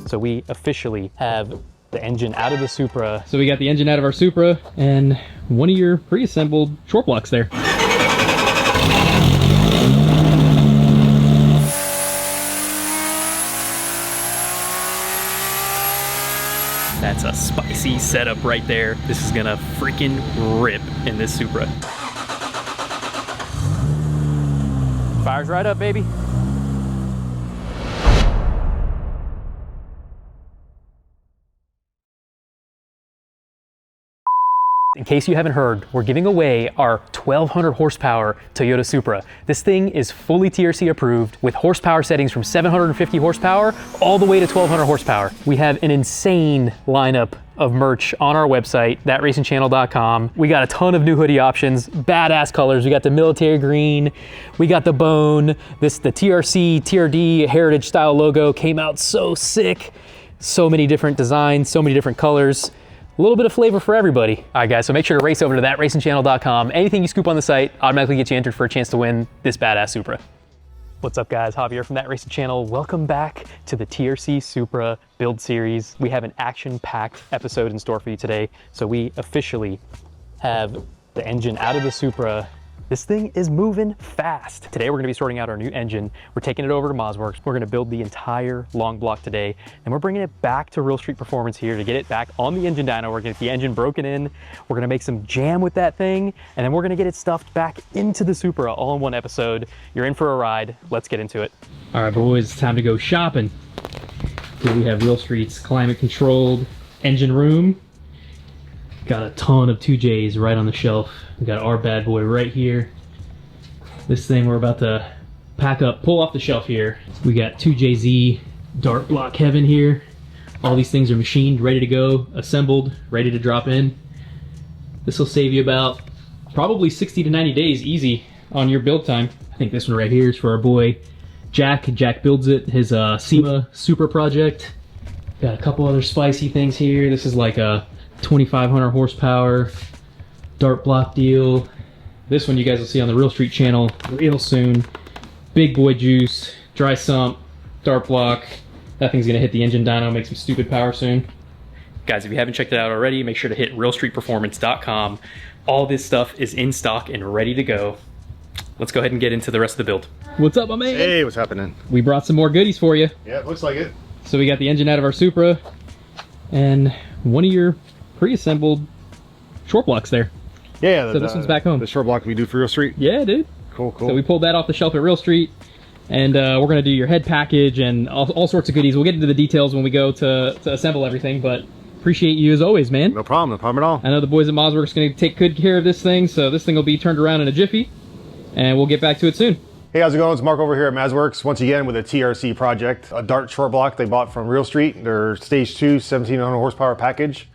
So we officially have the engine out of the Supra. So we got the engine out of our Supra and one of your pre-assembled short blocks there. That's a spicy setup right there. This is gonna freaking rip in this Supra. Fires right up, baby. In case you haven't heard, we're giving away our 1200 horsepower Toyota Supra. This thing is fully TRC approved with horsepower settings from 750 horsepower all the way to 1200 horsepower. We have an insane lineup of merch on our website, thatracingchannel.com. We got a ton of new hoodie options, badass colors. We got the military green, we got the bone, the TRC, TRD heritage style logo came out so sick. So many different designs, so many different colors. A little bit of flavor for everybody. All right, guys, so make sure to race over to thatracingchannel.com. Anything you scoop on the site automatically gets you entered for a chance to win this badass Supra. What's up, guys? Javier from That Racing Channel. Welcome back to the TRC Supra build series. We have an action-packed episode in store for you today. So we officially have the engine out of the Supra. This thing is moving fast. Today we're gonna be sorting out our new engine. We're taking it over to Mazworx. We're gonna build the entire long block today, and we're bringing it back to Real Street Performance here to get it back on the engine dyno. We're gonna get the engine broken in. We're gonna make some jam with that thing, and then we're gonna get it stuffed back into the Supra all in one episode. You're in for a ride. Let's get into it. All right, boys, it's time to go shopping. Here we have Real Street's climate controlled engine room. Got a ton of 2Js right on the shelf. We got our bad boy right here. This thing we're about to pack up, pull off the shelf here. We got 2JZ dart block heaven here. All these things are machined, ready to go, assembled, ready to drop in. This will save you about probably 60 to 90 days easy on your build time. I think this one right here is for our boy Jack. Jack builds it, his SEMA Supra project. Got a couple other spicy things here. This is like a 2500 horsepower dart block deal. This one you guys will see on the Real Street channel real soon. Big boy juice, dry sump, dart block. That thing's gonna hit the engine dyno, make some stupid power soon. Guys, if you haven't checked it out already, make sure to hit realstreetperformance.com. All this stuff is in stock and ready to go. Let's go ahead and get into the rest of the build. What's up, my man? Hey, what's happening? We brought some more goodies for you. Yeah, it looks like it. So we got the engine out of our Supra and one of your pre-assembled short blocks there. Yeah, so this one's back home. The short block we do for Real Street. Yeah, dude. Cool, cool. So we pulled that off the shelf at Real Street, and we're gonna do your head package and all sorts of goodies. We'll get into the details when we go to assemble everything, but appreciate you as always, man. No problem at all. I know the boys at Mazworx are gonna take good care of this thing, so this thing will be turned around in a jiffy, and we'll get back to it soon. Hey, how's it going? It's Mark over here at Mazworx, once again with a TRC project, a dart short block they bought from Real Street, their Stage 2 1700 horsepower package.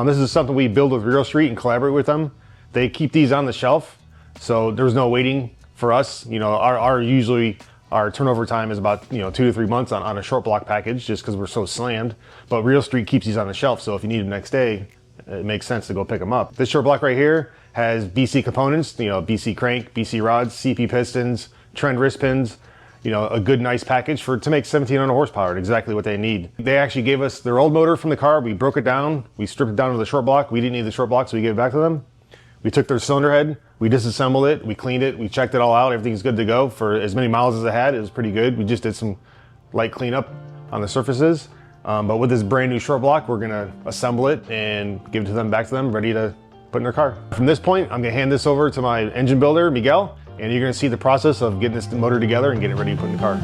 This is something we build with Real Street and collaborate with them. They keep these on the shelf, so there's no waiting for us. You know, our turnover time is about 2 to 3 months on a short block package, just because we're so slammed. But Real Street keeps these on the shelf, so if you need them next day, it makes sense to go pick them up. This short block right here has BC components, BC crank, BC rods, CP pistons, trend wrist pins. A good nice package to make 1700 horsepower, exactly what they need. They actually gave us their old motor from the car. We broke it down, we stripped it down to the short block. We didn't need the short block, so we gave it back to them. We took their cylinder head, we disassembled it, we cleaned it, we checked it all out. Everything's good to go. For as many miles as it had, it was pretty good. We just did some light cleanup on the surfaces. But with this brand new short block, we're gonna assemble it and give it to them, back to them, ready to put in their car. From this point, I'm gonna hand this over to my engine builder, Miguel, and you're gonna see the process of getting this motor together and getting it ready to put in the car.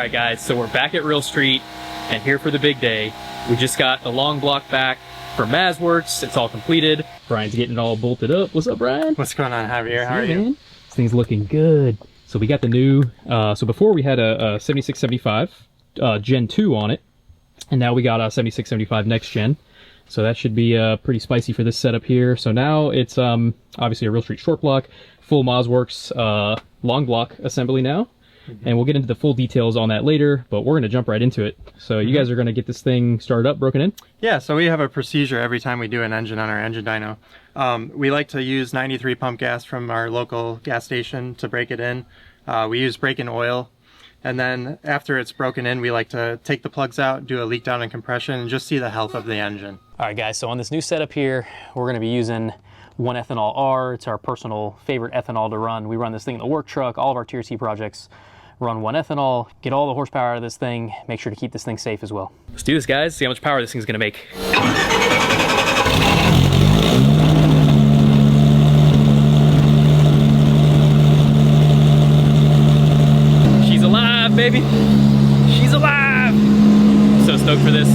right, guys, so we're back at Real Street and here for the big day. We just got the long block back from Mazworx. It's all completed. Brian's getting it all bolted up. What's up, Brian? What's going on, Javier? How are you? Man? This thing's looking good. So we got the new, so before we had a 7675 Gen 2 on it, and now we got a 7675 Next Gen. So that should be pretty spicy for this setup here. So now it's obviously a Real Street short block, full Mazworx long block assembly now. And we'll get into the full details on that later, but we're going to jump right into it. So you guys are going to get this thing started up, broken in? Yeah, so we have a procedure every time we do an engine on our engine dyno. We like to use 93 pump gas from our local gas station to break it in. We use break-in oil. And then after it's broken in, we like to take the plugs out, do a leak down and compression, and just see the health of the engine. All right, guys, so on this new setup here, we're going to be using 1-ethanol R. It's our personal favorite ethanol to run. We run this thing in the work truck. All of our TRC projects run 1-ethanol, get all the horsepower out of this thing, make sure to keep this thing safe as well. Let's do this, guys, see how much power this thing's gonna make. She's alive, baby. She's alive. So stoked for this.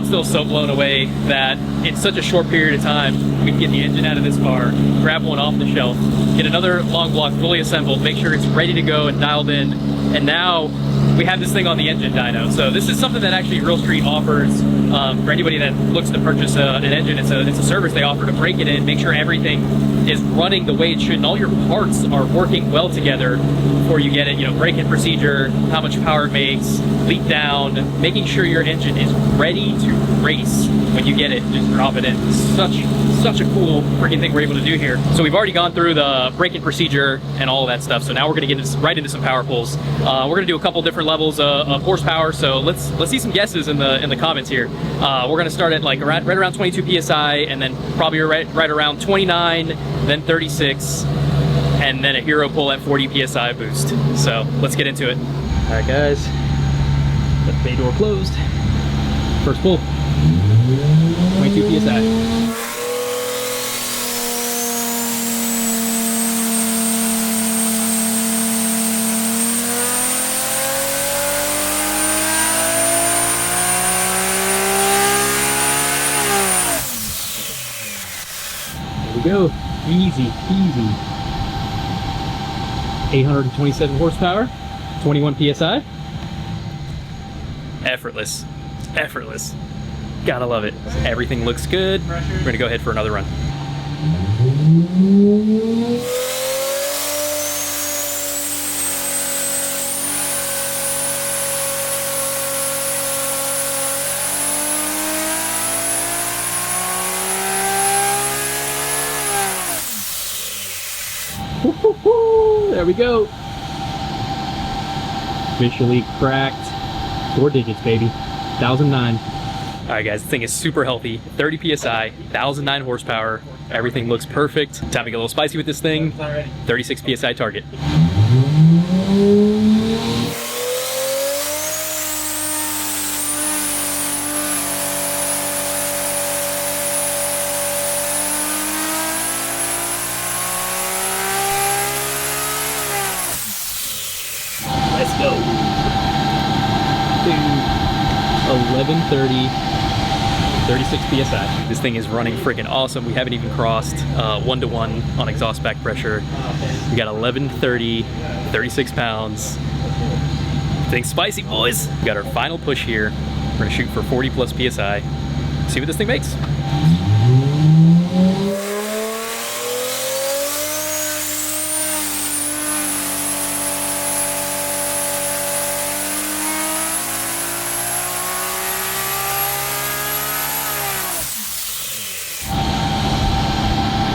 Still so blown away that in such a short period of time we can get the engine out of this car, grab one off the shelf, get another long block fully assembled, make sure it's ready to go and dialed in, and now we have this thing on the engine dyno. So this is something that actually Real Street offers for anybody that looks to purchase an engine. It's a service they offer to break it in, make sure everything is running the way it should and all your parts are working well together before you get it. You know, break-in procedure, how much power it makes, leak down, making sure your engine is ready to race when you get it, just drop it in. Such a cool freaking thing we're able to do here. So we've already gone through the break-in procedure and all of that stuff. So now we're gonna get right into some power pulls. We're gonna do a couple different levels of horsepower. So let's see some guesses in the comments here. We're gonna start at like right around 22 psi, and then probably right around 29, then 36, and then a hero pull at 40 psi boost. So let's get into it. All right, guys. Got the bay door closed. First pull. 22 psi. Go. Easy peasy. 827 horsepower, 21 psi. Effortless. Effortless. Gotta love it. Everything looks good. We're gonna go ahead for another run. There we go. Officially cracked 4 digits, baby. 1009. All right, guys, this thing is super healthy. 30 psi, 1009 horsepower. Everything looks perfect. Time to get a little spicy with this thing. 36 psi target. Let's go. 1130, 36 psi. This thing is running freaking awesome. We haven't even crossed 1-to-1 on exhaust back pressure. We got 1130, 36 pounds. Thing's spicy, boys. We got our final push here. We're gonna shoot for 40 plus psi. See what this thing makes.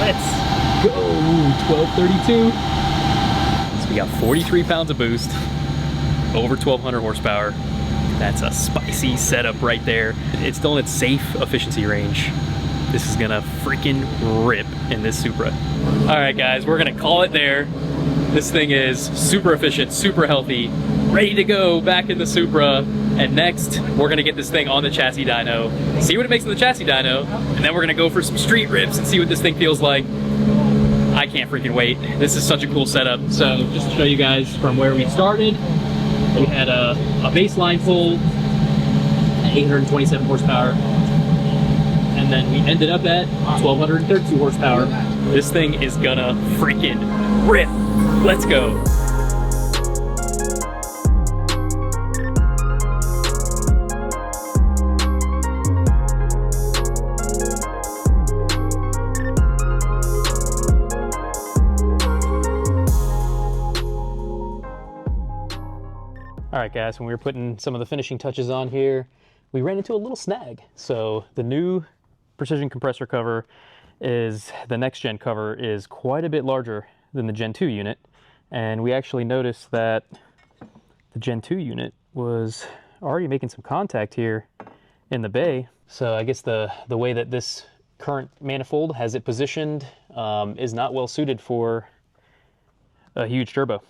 Let's go. 1232. So we got 43 pounds of boost, over 1200 horsepower. That's a spicy setup right there. It's still in its safe efficiency range. This is gonna freaking rip in this Supra. All right, guys, we're gonna call it there. This thing is super efficient, super healthy, ready to go back in the Supra. And next, we're gonna get this thing on the chassis dyno, see what it makes in the chassis dyno, and then we're gonna go for some street rips and see what this thing feels like. I can't freaking wait. This is such a cool setup. So just to show you guys from where we started, we had a baseline pull at 827 horsepower. And then we ended up at 1232 horsepower. This thing is gonna freaking rip. Let's go. All right, guys, when we were putting some of the finishing touches on here, we ran into a little snag. So the new precision compressor cover is, the next gen cover is quite a bit larger than the Gen 2 unit. And we actually noticed that the Gen 2 unit was already making some contact here in the bay. So I guess the way that this current manifold has it positioned is not well suited for a huge turbo.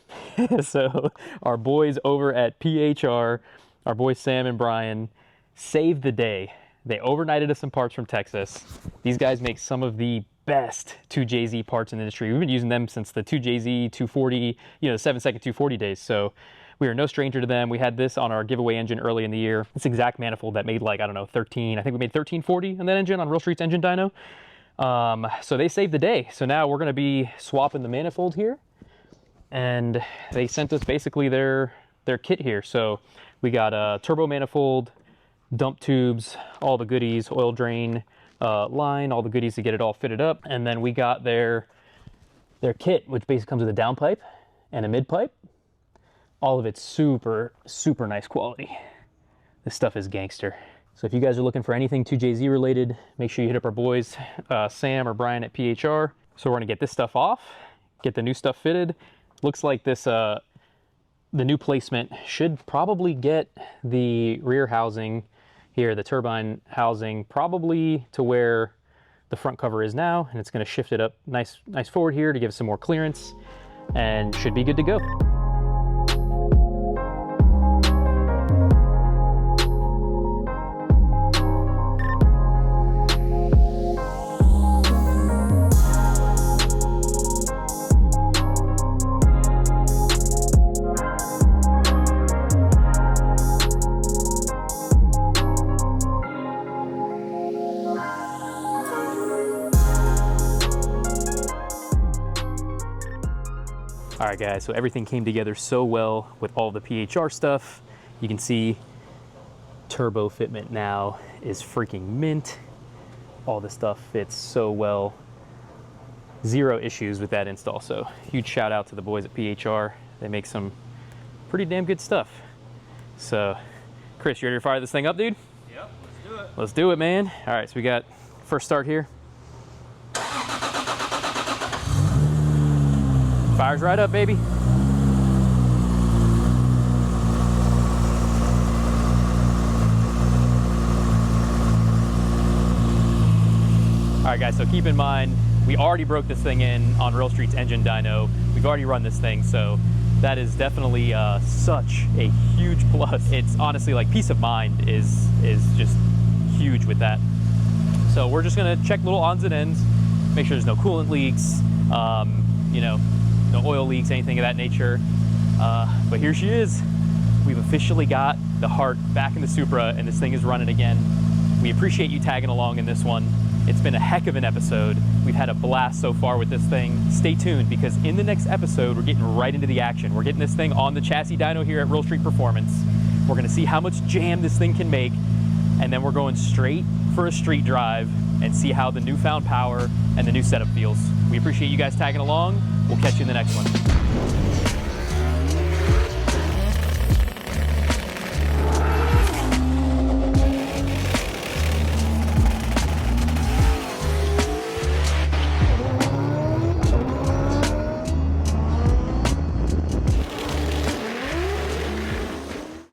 So our boys over at PHR, our boys Sam and Brian, saved the day. They overnighted us some parts from Texas. These guys make some of the best 2JZ parts in the industry. We've been using them since the 2JZ 240, the 7-second 240 days. So we are no stranger to them. We had this on our giveaway engine early in the year. This exact manifold that made like, I don't know, 13, I think we made 1340 on that engine on Real Street's engine dyno. So they saved the day. So now we're gonna be swapping the manifold here. And they sent us basically their kit here. So we got a turbo manifold, dump tubes, all the goodies, oil drain line, all the goodies to get it all fitted up. And then we got their kit, which basically comes with a downpipe and a mid pipe. All of it's super, super nice quality. This stuff is gangster. So if you guys are looking for anything 2JZ related, make sure you hit up our boys, Sam or Brian at PHR. So we're gonna get this stuff off, get the new stuff fitted. Looks like this, the new placement should probably get the rear housing here, the turbine housing, probably to where the front cover is now, and it's going to shift it up nice forward here to give some more clearance, and should be good to go. All right, guys, so everything came together so well with all the PHR stuff. You can see turbo fitment now is freaking mint. All the stuff fits so well. Zero issues with that install, so huge shout out to the boys at PHR. They make some pretty damn good stuff. So, Chris, you ready to fire this thing up, dude? Yep, let's do it. Let's do it, man. All right, so we got first start here. Fires right up, baby. All right, guys, so keep in mind, we already broke this thing in on Real Street's engine dyno. We've already run this thing, so that is definitely such a huge plus. It's honestly like peace of mind is just huge with that. So we're just gonna check little odds and ends, make sure there's no coolant leaks, no oil leaks, anything of that nature. But here she is. We've officially got the heart back in the Supra, and this thing is running again. We appreciate you tagging along in this one. It's been a heck of an episode. We've had a blast so far with this thing. Stay tuned, because in the next episode, we're getting right into the action. We're getting this thing on the chassis dyno here at Real Street Performance. We're gonna see how much jam this thing can make, and then we're going straight for a street drive and see how the newfound power and the new setup feels. We appreciate you guys tagging along. We'll catch you in the next one.